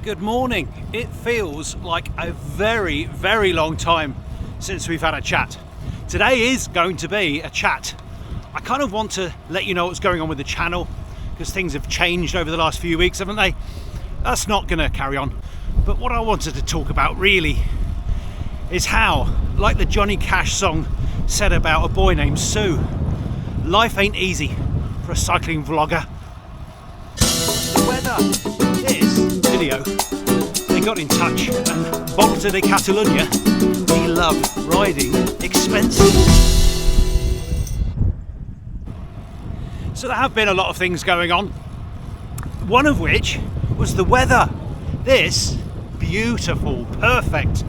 Good morning. It feels like a very, very long time since we've had a chat. Today is going to be a chat. I kind of want to let you know what's going on with the channel because things have changed over the last few weeks, haven't they? That's not going to carry on. But what I wanted to talk about really is how, like the Johnny Cash song said about a boy named Sue, life ain't easy for a cycling vlogger. The weather, this video, they got in touch and Bloke de Catalunya, we love riding expensive. So there have been a lot of things going on, one of which was the weather. This beautiful, perfect,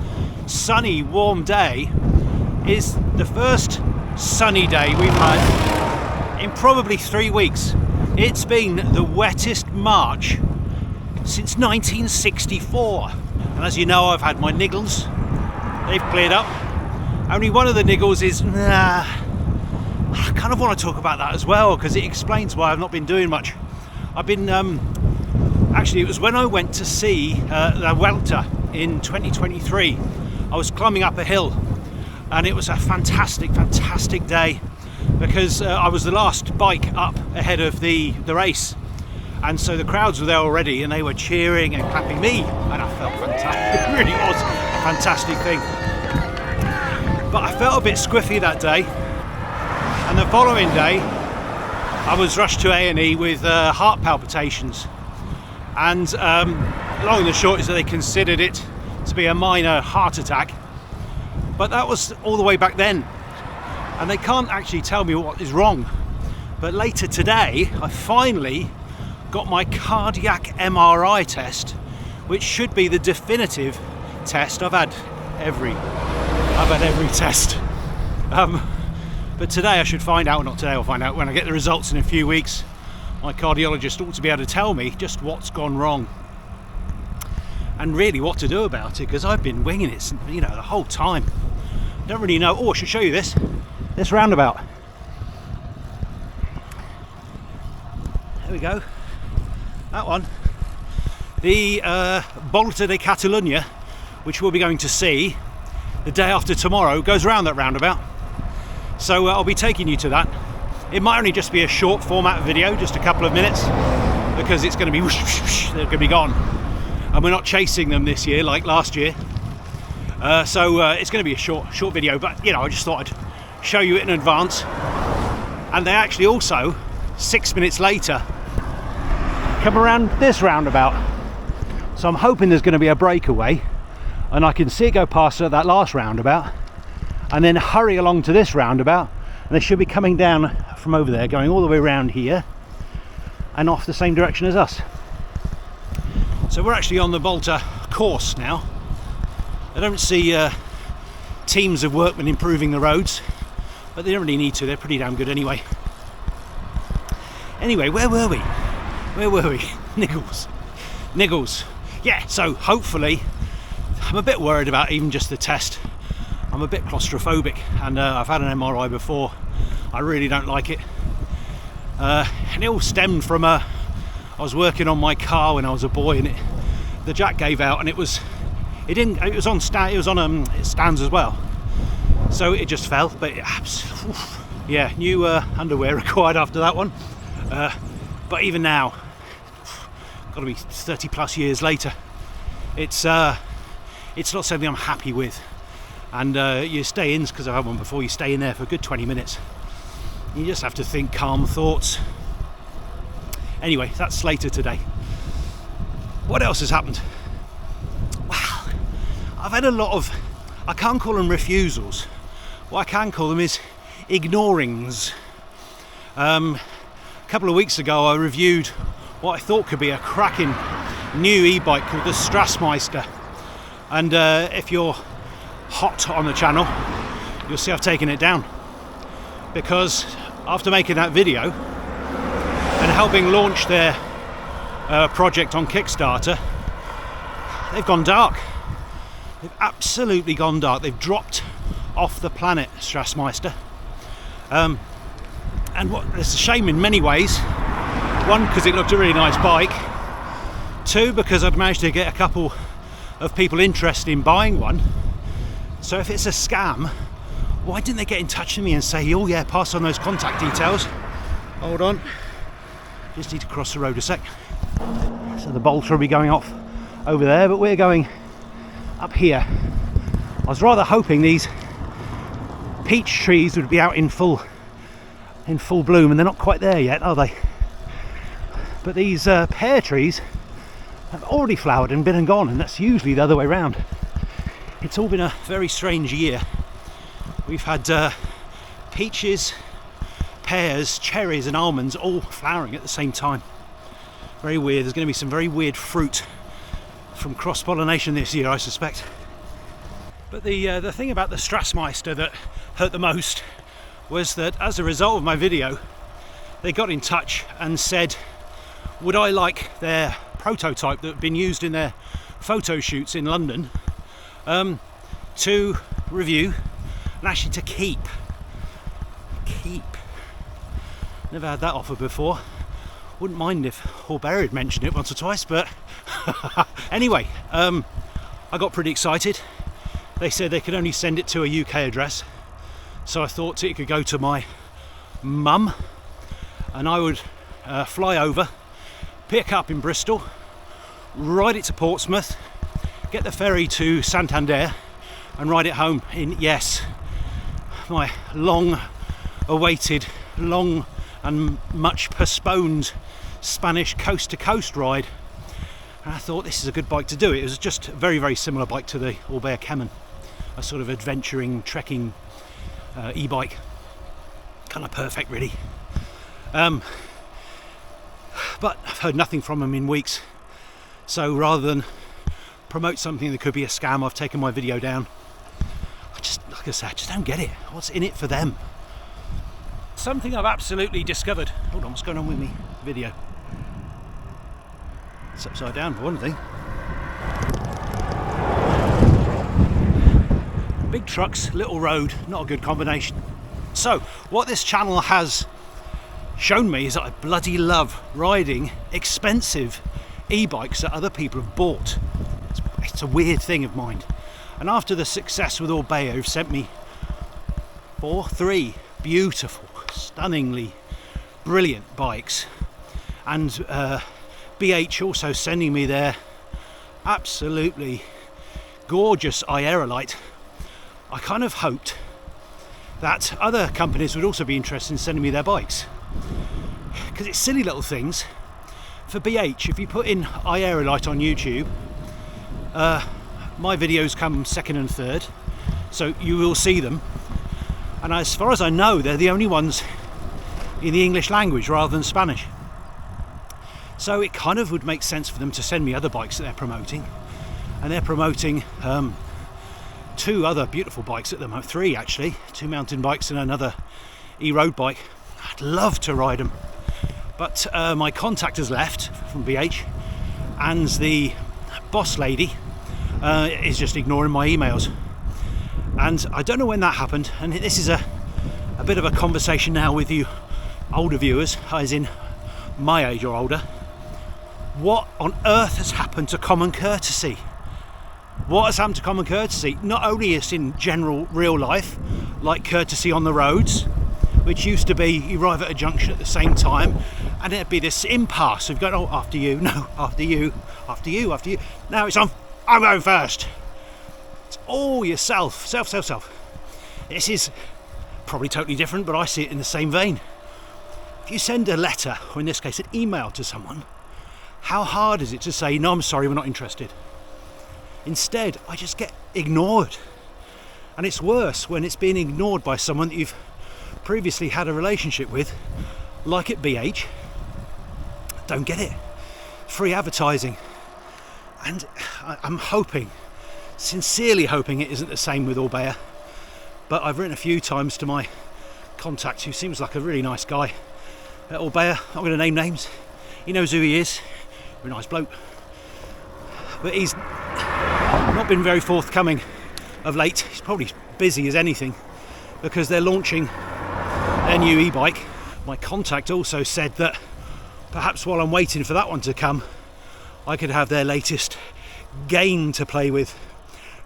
sunny, warm day is the first sunny day we've had in probably 3 weeks. It's been the wettest March since 1964. And as you know, I've had my niggles. They've cleared up. Only one of the niggles is, I kind of want to talk about that as well because it explains why I've not been doing much. I've been, actually it was when I went to see the Welter in 2023. I was climbing up a hill and it was a fantastic day because I was the last bike up ahead of the race. And so the crowds were there already and they were cheering and clapping me and I felt fantastic. It really was a fantastic thing. But I felt a bit squiffy that day, and the following day I was rushed to A&E with heart palpitations, and long and the short is that they considered it to be a minor heart attack, but that was all the way back then and they can't actually tell me what is wrong. But later today I finally got my cardiac MRI test, which should be the definitive test. I've had every test, but today I should find out. Not today, I'll find out when I get the results in a few weeks. My cardiologist ought to be able to tell me just what's gone wrong and really what to do about it, because I've been winging it, the whole time. Don't really know. Oh, I should show you this roundabout. There we go. That one, the Bloke de Catalunya, which we'll be going to see the day after tomorrow, goes around that roundabout. So I'll be taking you to that. It might only just be a short format video, just a couple of minutes, because it's going to be whoosh, whoosh, whoosh, they're going to be gone, and we're not chasing them this year like last year. So it's going to be a short video, but I just thought I'd show you it in advance. And they actually also 6 minutes later come around this roundabout, so I'm hoping there's going to be a breakaway and I can see it go past at that last roundabout and then hurry along to this roundabout, and they should be coming down from over there, going all the way around here and off the same direction as us. So we're actually on the Volta course now. I don't see teams of workmen improving the roads, but they don't really need to, they're pretty damn good anyway. Anyway, where were we? Niggles. Yeah, so hopefully, I'm a bit worried about even just the test. I'm a bit claustrophobic, and I've had an MRI before. I really don't like it. And it all stemmed from I was working on my car when I was a boy, and the jack gave out, and it was on stands as well. So it just fell, but yeah, new underwear required after that one. But even now, got to be 30 plus years later, it's not something I'm happy with. And you stay in, because I've had one before, you stay in there for a good 20 minutes. You just have to think calm thoughts. Anyway, that's later today. What else has happened? Well, I've had a lot of, I can't call them refusals. What I can call them is ignorings. A couple of weeks ago I reviewed what I thought could be a cracking new e-bike called the Strassmeister, and if you're hot on the channel you'll see I've taken it down, because after making that video and helping launch their project on Kickstarter, they've gone dark. They've absolutely gone dark. They've dropped off the planet, Strassmeister. And it's a shame in many ways. One, because it looked a really nice bike. Two, because I'd managed to get a couple of people interested in buying one. So if it's a scam, why didn't they get in touch with me and say, oh yeah, pass on those contact details? Hold on, just need to cross the road a sec. So the bolts will be going off over there, but we're going up here. I was rather hoping these peach trees would be out in full bloom, and they're not quite there yet, are they? But these pear trees have already flowered and been and gone, and that's usually the other way around. It's all been a very strange year. We've had peaches, pears, cherries and almonds all flowering at the same time. Very weird. There's going to be some very weird fruit from cross-pollination this year, I suspect. But the thing about the Strassmeister that hurt the most was that as a result of my video, they got in touch and said, would I like their prototype that had been used in their photo shoots in London to review and actually to keep. Never had that offer before. Wouldn't mind if Horbury had mentioned it once or twice, but anyway, I got pretty excited. They said they could only send it to a UK address, so I thought it could go to my mum and I would fly over, pick up in Bristol, ride it to Portsmouth, get the ferry to Santander and ride it home in, yes, my long awaited, long and much postponed Spanish coast to coast ride. And I thought this is a good bike to do it. It was just a very, very similar bike to the Horbury Cayman, a sort of adventuring, trekking e-bike. Kind of perfect really. But I've heard nothing from them in weeks, so rather than promote something that could be a scam, I've taken my video down. Like I said, I just don't get it. What's in it for them? Something I've absolutely discovered. Hold on, what's going on with me? Video. It's upside down for one thing. Big trucks, little road, not a good combination. So, what this channel has shown me is that I bloody love riding expensive e-bikes that other people have bought. It's a weird thing of mine. And after the success with Horbury, who've sent me three beautiful, stunningly brilliant bikes, and BH also sending me their absolutely gorgeous Aerolite, I kind of hoped that other companies would also be interested in sending me their bikes, because it's silly little things. For BH, if you put in Aerolite on YouTube, my videos come second and third, so you will see them, and as far as I know, they're the only ones in the English language rather than Spanish. So it kind of would make sense for them to send me other bikes that they're promoting, and they're promoting two other beautiful bikes at the moment, three actually, two mountain bikes and another e-road bike. I'd love to ride them, but my contact has left from BH, and the boss lady is just ignoring my emails, and I don't know when that happened. And this is a bit of a conversation now with you older viewers, as in my age or older. What on earth has happened to common courtesy? What has happened to common courtesy? Not only is in general real life, like courtesy on the roads, which used to be you arrive at a junction at the same time and it'd be this impasse of going, oh, after you, no, after you, after you, after you. Now it's on, I'm going first. It's all yourself, self. This is probably totally different, but I see it in the same vein. If you send a letter, or in this case an email to someone, how hard is it to say, no, I'm sorry, we're not interested? Instead, I just get ignored. And it's worse when it's being ignored by someone that you've previously had a relationship with, like at BH. Don't get it. Free advertising. And I'm hoping, sincerely hoping it isn't the same with Horbury. But I've written a few times to my contact, who seems like a really nice guy at Horbury. I'm not going to name names. He knows who he is. Very nice bloke. But he's not been very forthcoming of late. He's probably busy as anything, because they're launching their new e-bike. My contact also said that perhaps while I'm waiting for that one to come, I could have their latest Gain to play with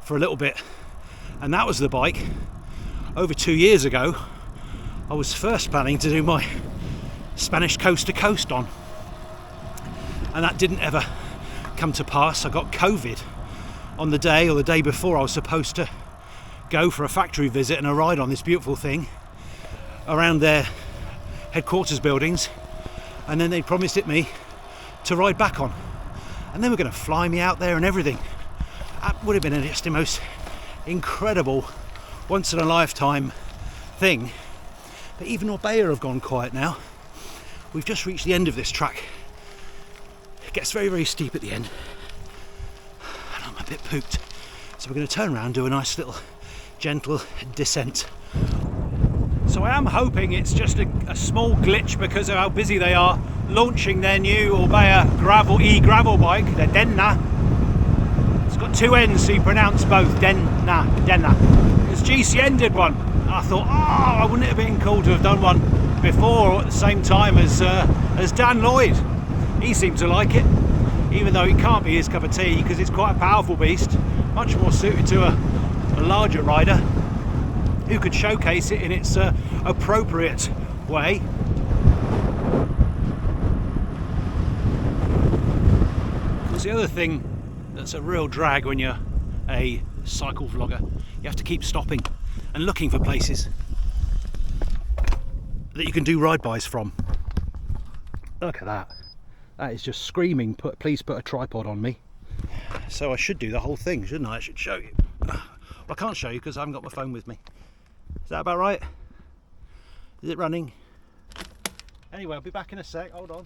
for a little bit. And that was the bike over 2 years ago I was first planning to do my Spanish coast to coast on, and that didn't ever come to pass. I got COVID on the day or the day before I was supposed to go for a factory visit and a ride on this beautiful thing around their headquarters buildings, and then they promised it me to ride back on, and they were going to fly me out there and everything. That would have been just the most incredible, once in a lifetime thing. But even Orbea have gone quiet now. We've just reached the end of this track. It gets very, very steep at the end, and I'm a bit pooped, so we're going to turn around and do a nice little gentle descent. So I am hoping it's just a small glitch because of how busy they are launching their new Orbea e-gravel bike, the Denna. It's got two N's, so you pronounce both Denna. Because GCN did one. I thought, wouldn't it have been cool to have done one before or at the same time as Dan Lloyd? He seemed to like it, even though it can't be his cup of tea because it's quite a powerful beast, much more suited to a larger rider who could showcase it in its appropriate way. Because the other thing that's a real drag when you're a cycle vlogger, you have to keep stopping and looking for places that you can do ride-bys from. Look at that. That is just screaming, please put a tripod on me. So I should do the whole thing, shouldn't I? I should show you. Well, I can't show you because I haven't got my phone with me. Is that about right? Is it running? Anyway, I'll be back in a sec, hold on.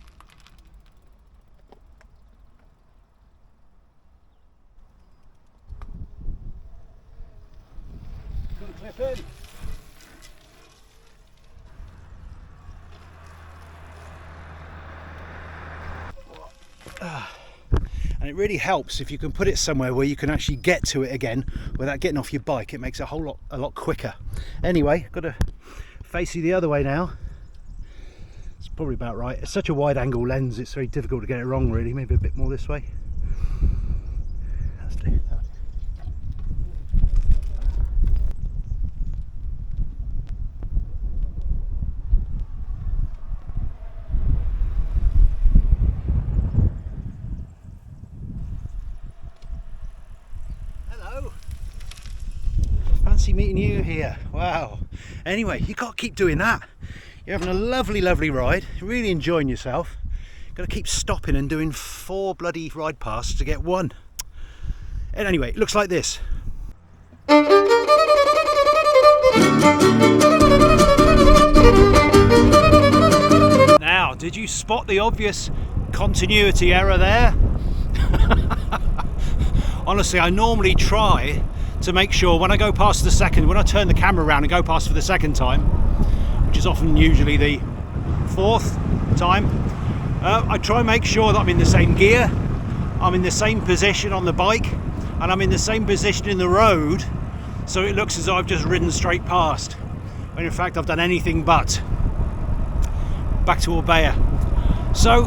Good clip in. And it really helps if you can put it somewhere where you can actually get to it again without getting off your bike. It makes it a lot quicker. Anyway, got to face you the other way now. It's probably about right. It's such a wide angle lens, it's very difficult to get it wrong really. Maybe a bit more this way. Let's do that. Fancy meeting you here. Wow. Anyway, you got to keep doing that. You're having a lovely ride, really enjoying yourself. You've got to keep stopping and doing 4 bloody ride paths to get one. And anyway, it looks like this. Now, did you spot the obvious continuity error there? Honestly, I normally try to make sure when I go past when I turn the camera around and go past for the second time, which is often usually the 4th time, I try and make sure that I'm in the same gear, I'm in the same position on the bike, and I'm in the same position in the road, so it looks as though I've just ridden straight past, when in fact I've done anything but. Back to Orbea. So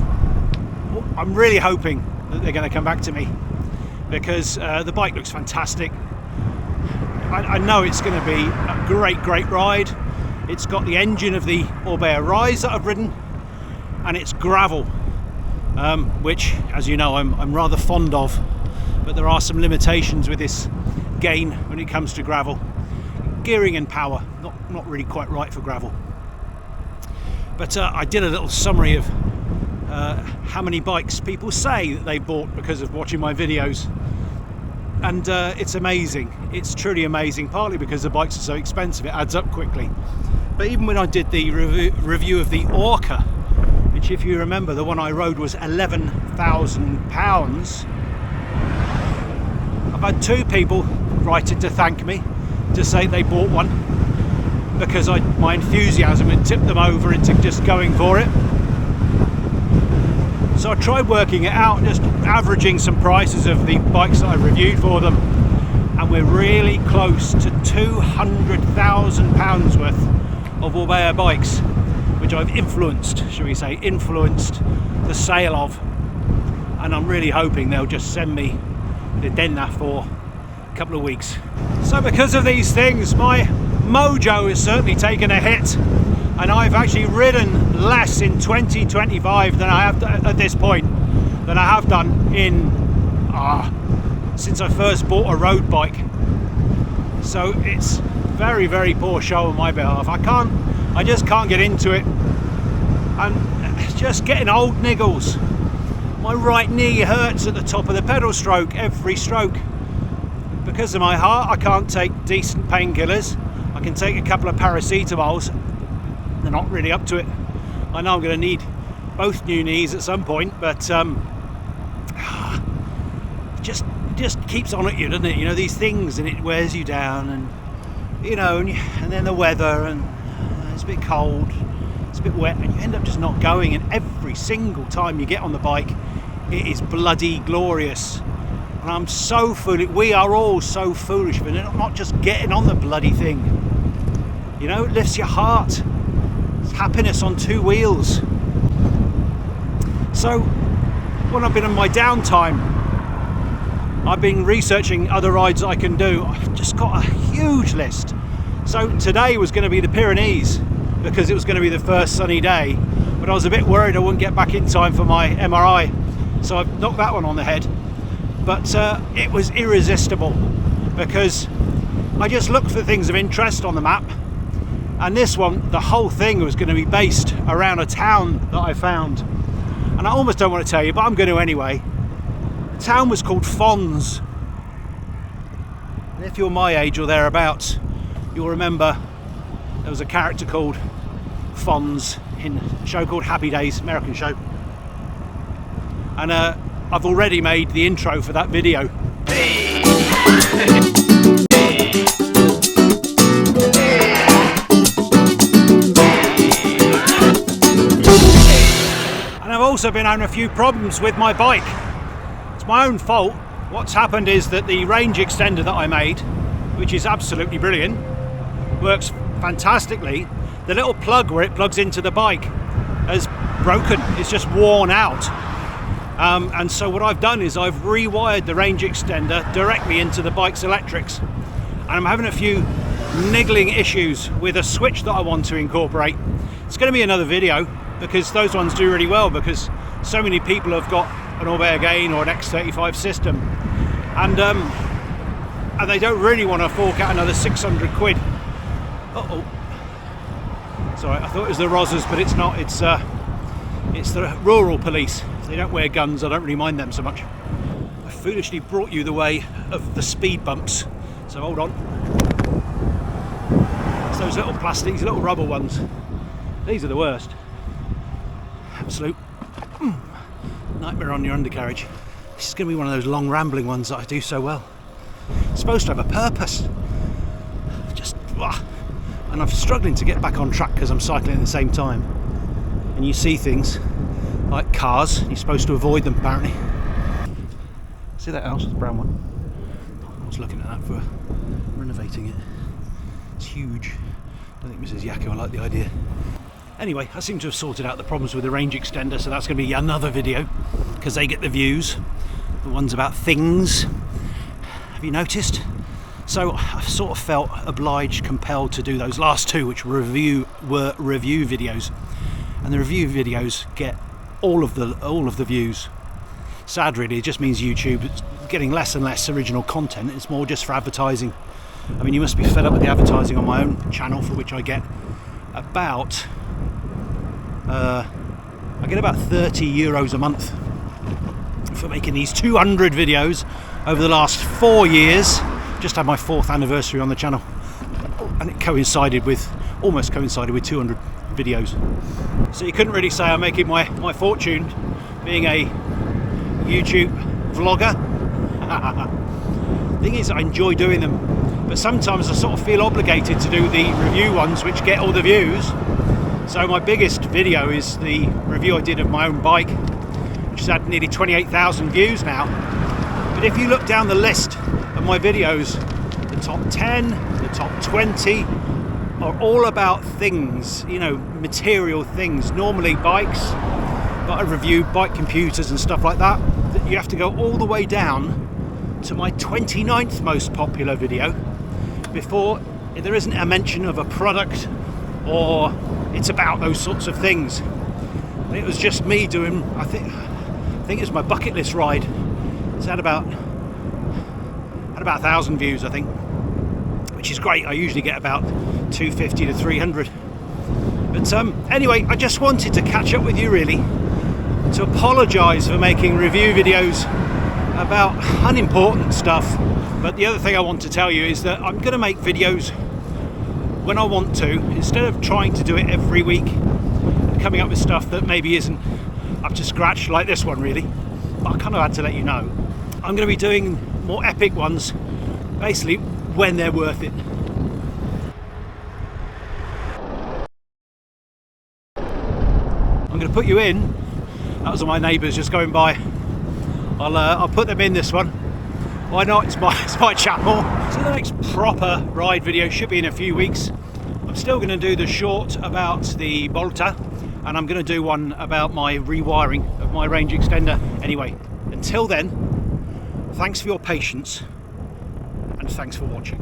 I'm really hoping that they're going to come back to me, because the bike looks fantastic. I know it's going to be a great ride. It's got the engine of the Orbea Rise that I've ridden, and it's gravel, which, as you know, I'm rather fond of, but there are some limitations with this Gain when it comes to gravel. Gearing and power, not really quite right for gravel. But I did a little summary of how many bikes people say that they bought because of watching my videos. And it's amazing, it's truly amazing, partly because the bikes are so expensive, it adds up quickly. But even when I did the review of the Orca, which if you remember, the one I rode was £11,000, I've had 2 people write in to thank me, to say they bought one, because my enthusiasm had tipped them over into just going for it. So I tried working it out, just averaging some prices of the bikes that I reviewed for them, and we're really close to £200,000 worth of Orbea bikes, which I've influenced, shall we say, the sale of. and I'm really hoping they'll just send me the Denna for a couple of weeks. So because of these things, my mojo has certainly taken a hit, and I've actually ridden less in 2025 than I have at this point than I have done in since I first bought a road bike. So it's very, very poor show on my behalf. I just can't get into it. And it's just getting old, niggles. My right knee hurts at the top of the pedal stroke every stroke. Because of my heart, I can't take decent painkillers. I can take a couple of paracetamols. They're not really up to it. I know I'm going to need both new knees at some point, but just keeps on at you, doesn't it? You know, these things, and it wears you down, and you know, and then the weather, and it's a bit cold, it's a bit wet, and you end up just not going. And every single time you get on the bike, it is bloody glorious. And I'm so foolish. We are all so foolish for not just getting on the bloody thing. You know, it lifts your heart. It's happiness on two wheels. So when I've been on my downtime, I've been researching other rides I can do. I've just got a huge list. So today was going to be the Pyrenees because it was going to be the first sunny day, but I was a bit worried I wouldn't get back in time for my MRI, so I've knocked that one on the head. But it was irresistible because I just looked for things of interest on the map, and this one, the whole thing was going to be based around a town that I found, and I almost don't want to tell you, but I'm going to anyway. The town was called Fons, and if you're my age or thereabouts, you'll remember there was a character called Fonz in a show called Happy Days, American show, and I've already made the intro for that video. And I've also been having a few problems with my bike. It's my own fault. What's happened is that the range extender that I made, which is absolutely brilliant, works fantastically. The little plug where it plugs into the bike has broken. It's just worn out. And so what I've done is I've rewired the range extender directly into the bike's electrics. And I'm having a few niggling issues with a switch that I want to incorporate. It's going to be another video because those ones do really well because so many people have got an Orbea Gain or an X35 system, and they don't really want to fork out another 600 quid. Sorry, I thought it was the Rozzers, but it's not. It's the rural police. If they don't wear guns, I don't really mind them so much. I foolishly brought you the way of the speed bumps, so hold on. It's those little plastics, little rubber ones. These are the worst. Absolute nightmare on your undercarriage. This is going to be one of those long rambling ones that I do so well. It's supposed to have a purpose. And I'm struggling to get back on track because I'm cycling at the same time. And you see things like cars, you're supposed to avoid them apparently. See that house, the brown one? I was looking at that for renovating it. It's huge. I think Mrs. Yakko will like the idea. Anyway, I seem to have sorted out the problems with the range extender, so that's going to be another video because they get the views. The ones about things. Have you noticed? So I've sort of felt obliged, compelled to do those last two, which were review videos, and the review videos get all of the views. Sad, really. It just means YouTube is getting less and less original content. It's more just for advertising. I mean, you must be fed up with the advertising on my own channel, for which I get about about €30 a month for making these 200 videos over the last 4 years. Just had my 4th anniversary on the channel, and it almost coincided with 200 videos. So you couldn't really say I'm making my fortune being a YouTube vlogger. Thing is, I enjoy doing them, but sometimes I sort of feel obligated to do the review ones which get all the views. So my biggest video is the review I did of my own bike, which has had nearly 28,000 views now. But if you look down the list of my videos, the top 10, the top 20 are all about things, you know, material things, normally bikes, but I review bike computers and stuff like that. that you have to go all the way down to my 29th most popular video before there isn't a mention of a product or it's about those sorts of things. And it was just me doing, I think it was my bucket list ride. It's had about 1,000 views, I think, which is great. I usually get about 250 to 300. But anyway, I just wanted to catch up with you really, to apologise for making review videos about unimportant stuff. But the other thing I want to tell you is that I'm going to make videos when I want to, instead of trying to do it every week and coming up with stuff that maybe isn't up to scratch, like this one really. But I kind of had to let you know. I'm going to be doing more epic ones, basically when they're worth it. I'm going to put you in. That was all my neighbours just going by. I'll put them in this one. Why not? It's my channel. So the next proper ride video should be in a few weeks. I'm still going to do the short about the Bloke, and I'm going to do one about my rewiring of my range extender. Anyway, until then, thanks for your patience and thanks for watching.